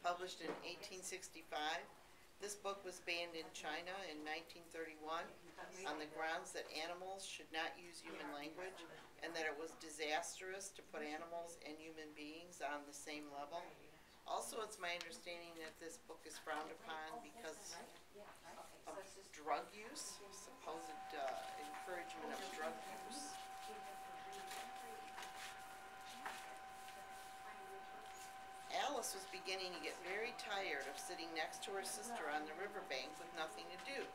published in 1865. This book was banned in China in 1931 on the grounds that animals should not use human language and that it was disastrous to put animals and human beings on the same level. Also, it's my understanding that this book is frowned upon because of drug use, supposed encouragement of drug use. Alice was beginning to get very tired of sitting next to her sister on the riverbank with nothing to do.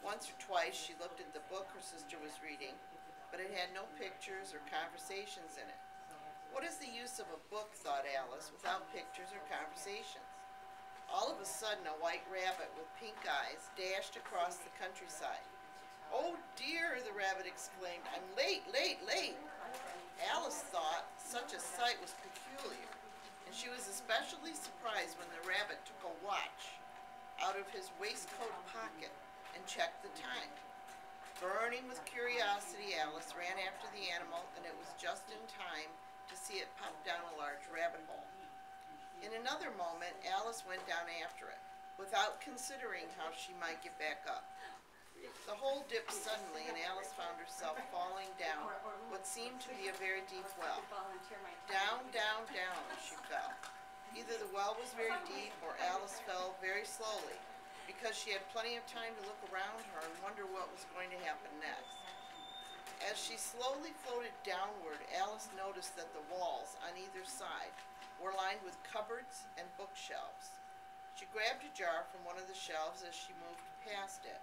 Once or twice she looked at the book her sister was reading, but it had no pictures or conversations in it. What is the use of a book, thought Alice, without pictures or conversations? All of a sudden, a white rabbit with pink eyes dashed across the countryside. "Oh dear," the rabbit exclaimed, "I'm late, late, late." Alice thought such a sight was peculiar, and she was especially surprised when the rabbit took a watch out of his waistcoat pocket and checked the time. Burning with curiosity, Alice ran after the animal, and it was just in time to see it pop down a large rabbit hole. In another moment, Alice went down after it, without considering how she might get back up. The hole dipped suddenly, and Alice found herself falling down what seemed to be a very deep well. Down, down, down she fell. Either the well was very deep or Alice fell very slowly, because she had plenty of time to look around her and wonder what was going to happen next. As she slowly floated downward, Alice noticed that the walls on either side were lined with cupboards and bookshelves. She grabbed a jar from one of the shelves as she moved past it.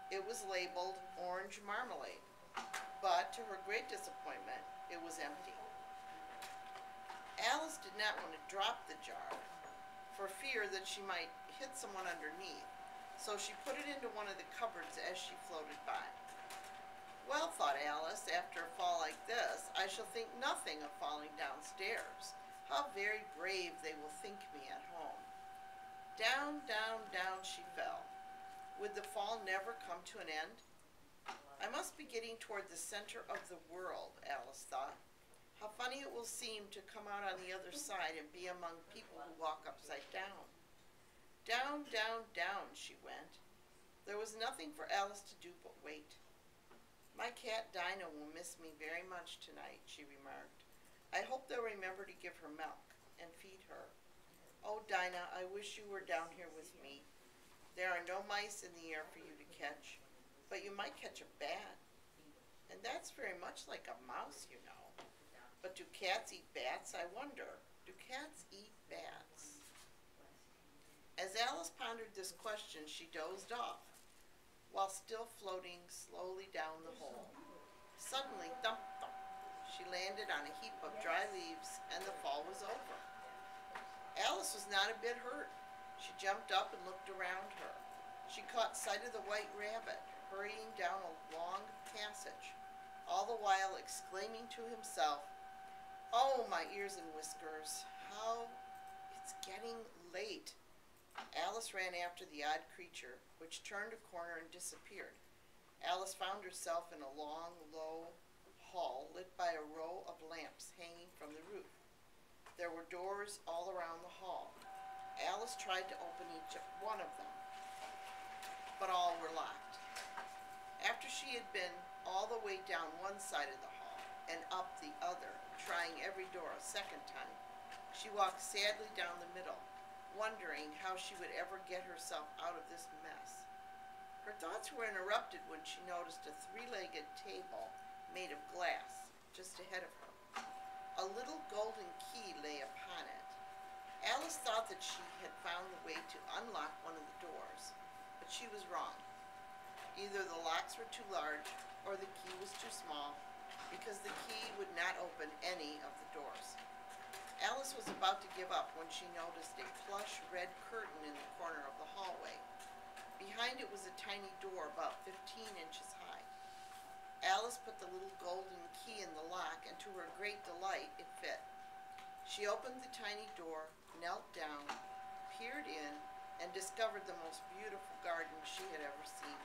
It was labeled orange marmalade, but to her great disappointment, it was empty. Alice did not want to drop the jar for fear that she might hit someone underneath, so she put it into one of the cupboards as she floated by. "Well," thought Alice, "after a fall like this, I shall think nothing of falling downstairs. How very brave they will think me at home." Down, down, down she fell. Would the fall never come to an end? "I must be getting toward the center of the world," Alice thought. "How funny it will seem to come out on the other side and be among people who walk upside down." Down, down, down she went. There was nothing for Alice to do but wait. "My cat Dinah will miss me very much tonight," she remarked. "I hope they'll remember to give her milk and feed her. Oh, Dinah, I wish you were down here with me. There are no mice in the air for you to catch, but you might catch a bat. And that's very much like a mouse, you know. But do cats eat bats, I wonder? Do cats eat bats?" As Alice pondered this question, she dozed off, while still floating slowly down the hole. Suddenly, thump, thump, she landed on a heap of dry leaves, and the fall was over. Alice was not a bit hurt. She jumped up and looked around her. She caught sight of the white rabbit hurrying down a long passage, all the while exclaiming to himself, "Oh, my ears and whiskers, how it's getting late." Alice ran after the odd creature, which turned a corner and disappeared. Alice found herself in a long, low hall lit by a row of lamps hanging from the roof. There were doors all around the hall. Alice tried to open each one of them, but all were locked. After she had been all the way down one side of the hall and up the other, trying every door a second time, she walked sadly down the middle, wondering how she would ever get herself out of this mess. Her thoughts were interrupted when she noticed a three-legged table made of glass just ahead of her. A little golden key lay upon it. Alice thought that she had found the way to unlock one of the doors, but she was wrong. Either the locks were too large or the key was too small, because the key would not open any of the doors. Alice was about to give up when she noticed a plush red curtain in the corner of the hallway. Behind it was a tiny door about 15 inches high. Alice put the little golden key in the lock, and to her great delight, it fit. She opened the tiny door, knelt down, peered in, and discovered the most beautiful garden she had ever seen.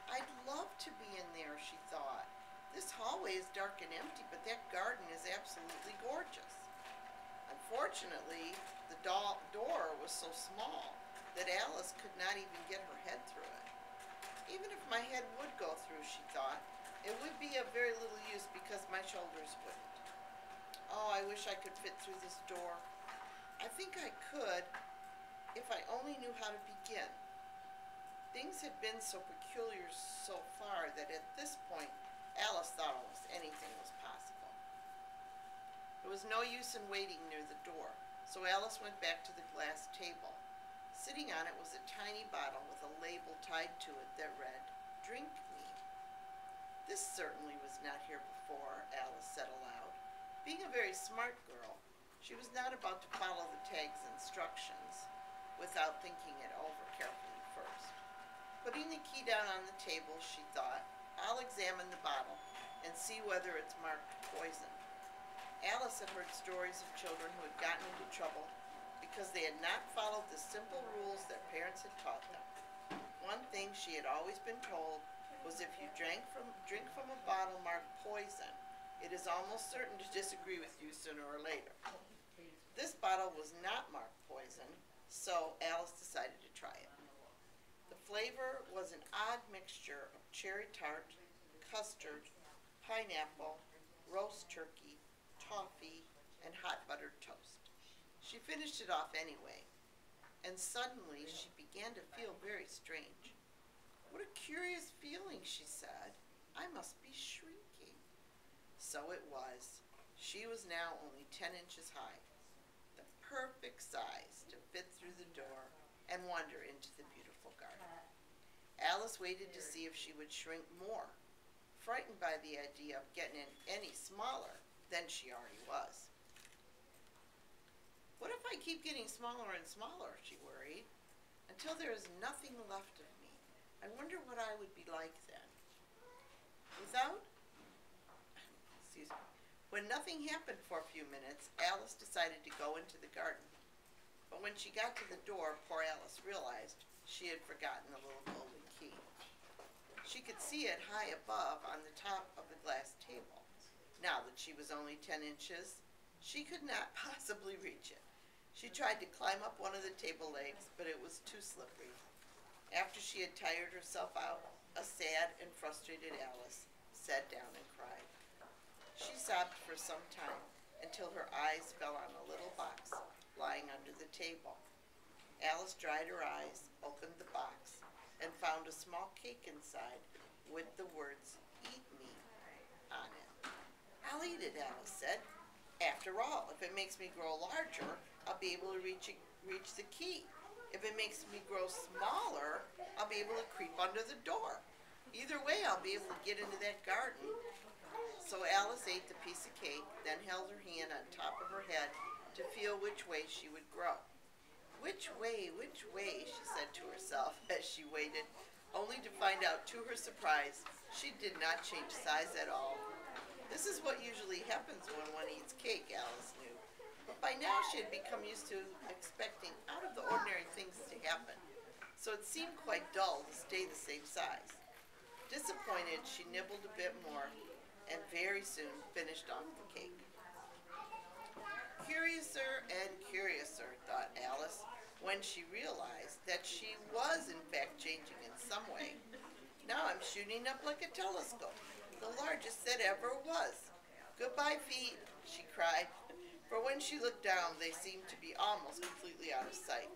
"I'd love to be in there," she thought. "This hallway is dark and empty, but that garden is absolutely gorgeous." Unfortunately, the door was so small that Alice could not even get her head through it. Even if my head would go through, she thought, it would be of very little use because my shoulders wouldn't. Oh, I wish I could fit through this door. I think I could if I only knew how to begin. Things had been so peculiar so far that at this point, Alice thought almost anything was possible. There was no use in waiting near the door, so Alice went back to the glass table. Sitting on it was a tiny bottle with a label tied to it that read, "Drink me." This certainly was not here before, Alice said aloud. Being a very smart girl, she was not about to follow the tag's instructions without thinking it over carefully first. Putting the key down on the table, she thought, I'll examine the bottle and see whether it's marked poison. Alice had heard stories of children who had gotten into trouble because they had not followed the simple rules their parents had taught them. One thing she had always been told was if you drink from a bottle marked poison, it is almost certain to disagree with you sooner or later. This bottle was not marked poison, so Alice decided to try it. The flavor was an odd mixture of cherry tart, custard, pineapple, roast turkey, toffee, and hot buttered toast. She finished it off anyway, and suddenly she began to feel very strange. What a curious feeling, she said. I must be shrinking. So it was. She was now only 10 inches high, the perfect size to fit through the door and wander into the beautiful garden. Alice waited to see if she would shrink more, frightened by the idea of getting any smaller than she already was. What if I keep getting smaller and smaller, she worried, until there is nothing left of me? I wonder what I would be like then. When nothing happened for a few minutes, Alice decided to go into the garden. But when she got to the door, poor Alice realized she had forgotten the little golden key. She could see it high above on the top of the glass table. Now that she was only 10 inches, she could not possibly reach it. She tried to climb up one of the table legs, but it was too slippery. After she had tired herself out, a sad and frustrated Alice sat down and cried. She sobbed for some time until her eyes fell on a little box lying under the table. Alice dried her eyes, opened the box, and found a small cake inside with the words, "Eat me," on it. I'll eat it, Alice said. After all, if it makes me grow larger, I'll be able to reach the key. If it makes me grow smaller, I'll be able to creep under the door. Either way, I'll be able to get into that garden. So Alice ate the piece of cake, then held her hand on top of her head to feel which way she would grow. Which way, she said to herself as she waited, only to find out to her surprise she did not change size at all. This is what usually happens when one eats cake, Alice knew. But by now she had become used to expecting out-of-the-ordinary things to happen, so it seemed quite dull to stay the same size. Disappointed, she nibbled a bit more and very soon finished off the cake. Curiouser and curiouser, thought Alice, when she realized that she was in fact changing in some way. Now I'm shooting up like a telescope, the largest that ever was. Goodbye, feet, she cried, for when she looked down they seemed to be almost completely out of sight.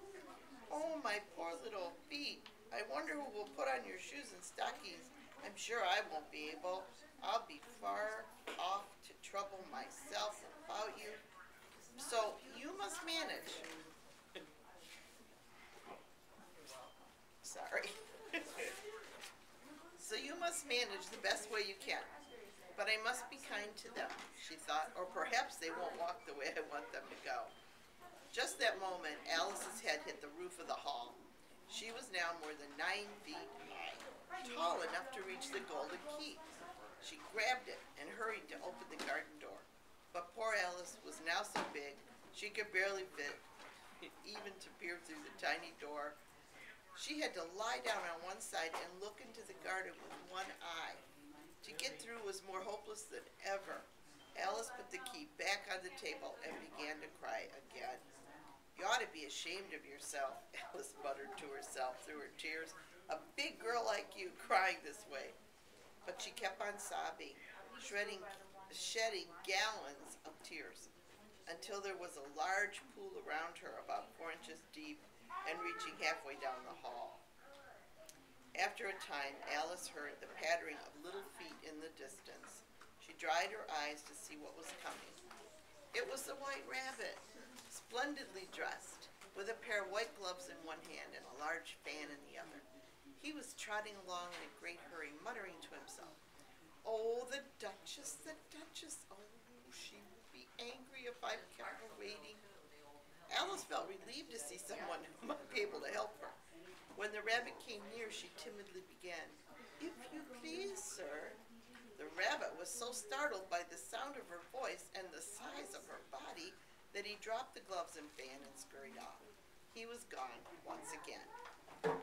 Oh, my poor little feet. I wonder who will put on your shoes and stockings. I'm sure I won't be able. I'll be far off to trouble myself about you. So you must manage. Sorry. So you must manage the best way you can. But I must be kind to them, she thought, or perhaps they won't walk the way I want them to go. Just that moment, Alice's head hit the roof of the hall. She was now more than 9 feet high, tall enough to reach the golden key. She grabbed it and hurried to open the garden door. But poor Alice was now so big, she could barely fit, even to peer through the tiny door. She had to lie down on one side and look into the garden with one eye. To get through was more hopeless than ever. Alice put the key back on the table and began to cry again. You ought to be ashamed of yourself, Alice muttered to herself through her tears. A big girl like you crying this way. But she kept on sobbing, shedding gallons of tears, until there was a large pool around her about 4 inches deep and reaching halfway down the hall. After a time, Alice heard the pattering of little feet in the distance. She dried her eyes to see what was coming. It was the White Rabbit, splendidly dressed, with a pair of white gloves in one hand and a large fan in the other. He was trotting along in a great hurry, muttering to himself, "Oh, the Duchess, the Duchess! Oh, she will be angry if I've kept her waiting." Alice felt relieved to see someone who might be able to help her. When the rabbit came near, she timidly began, "If you please, sir." The rabbit was so startled by the sound of her voice and the size of her body that he dropped the gloves and fan and scurried off. He was gone once again.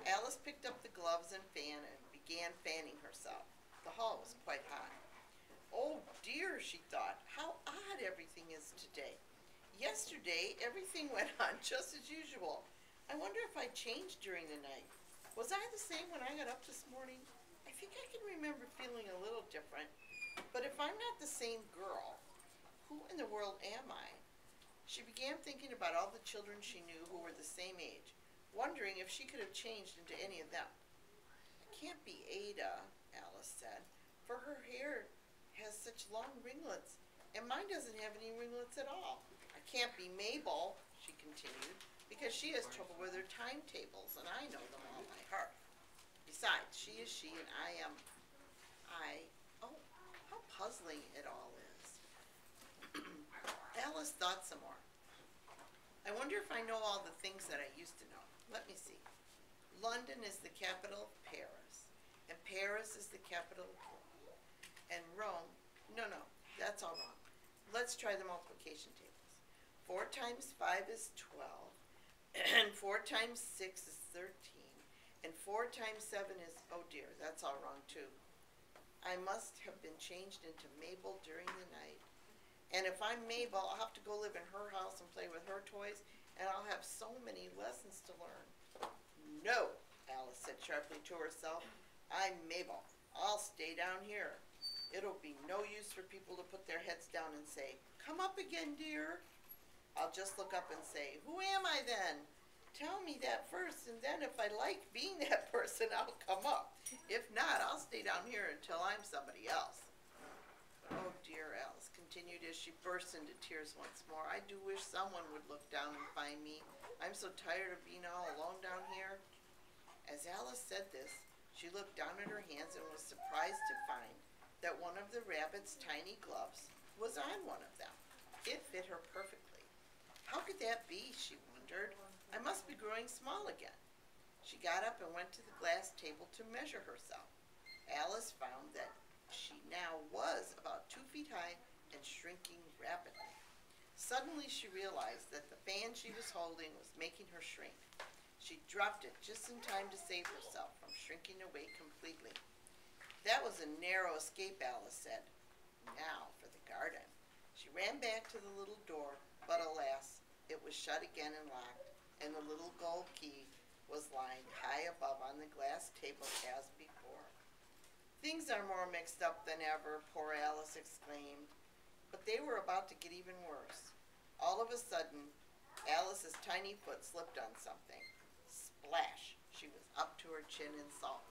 Alice picked up the gloves and fan and began fanning herself. The hall was quite hot. "Oh dear," she thought, "how odd everything is today. Yesterday, everything went on just as usual. I wonder if I changed during the night. Was I the same when I got up this morning? I think I can remember feeling a little different. But if I'm not the same girl, who in the world am I?" She began thinking about all the children she knew who were the same age, wondering if she could have changed into any of them. "It can't be Ada," Alice said, "for her hair has such long ringlets, and mine doesn't have any ringlets at all. I can't be Mabel," she continued, "because she has trouble with her timetables, and I know them all by heart. Besides, she is she, and I am I. Oh, how puzzling it all is." Alice thought some more. "I wonder if I know all the things that I used to know. Let me see. London is the capital of Paris, and Paris is the capital of Rome, and Rome, no, that's all wrong. Let's try the multiplication tables. 4 times 5 is 12, and 4 times 6 is 13, and 4 times 7 is, oh dear, that's all wrong too. I must have been changed into Mabel during the night. And if I'm Mabel, I'll have to go live in her house and play with her toys, and I'll have so many lessons to learn." "No," Alice said sharply to herself. "I'm Mabel. I'll stay down here. It'll be no use for people to put their heads down and say, 'Come up again, dear.' I'll just look up and say, 'Who am I then? Tell me that first, and then if I like being that person, I'll come up. If not, I'll stay down here until I'm somebody else.' Oh dear," Alice continued as she burst into tears once more. "I do wish someone would look down and find me. I'm so tired of being all alone down here." As Alice said this, she looked down at her hands and was surprised to find that one of the rabbit's tiny gloves was on one of them. It fit her perfectly. How could that be, she wondered. I must be growing small again. She got up and went to the glass table to measure herself. Alice found that she now was about 2 feet high and shrinking rapidly. Suddenly she realized that the fan she was holding was making her shrink. She dropped it just in time to save herself from shrinking away completely. "That was a narrow escape," Alice said. Now for the garden. She ran back to the little door, but alas, it was shut again and locked, and the little gold key was lying high above on the glass table as before. "Things are more mixed up than ever," poor Alice exclaimed. But they were about to get even worse. All of a sudden, Alice's tiny foot slipped on something. Splash! She was up to her chin in salt.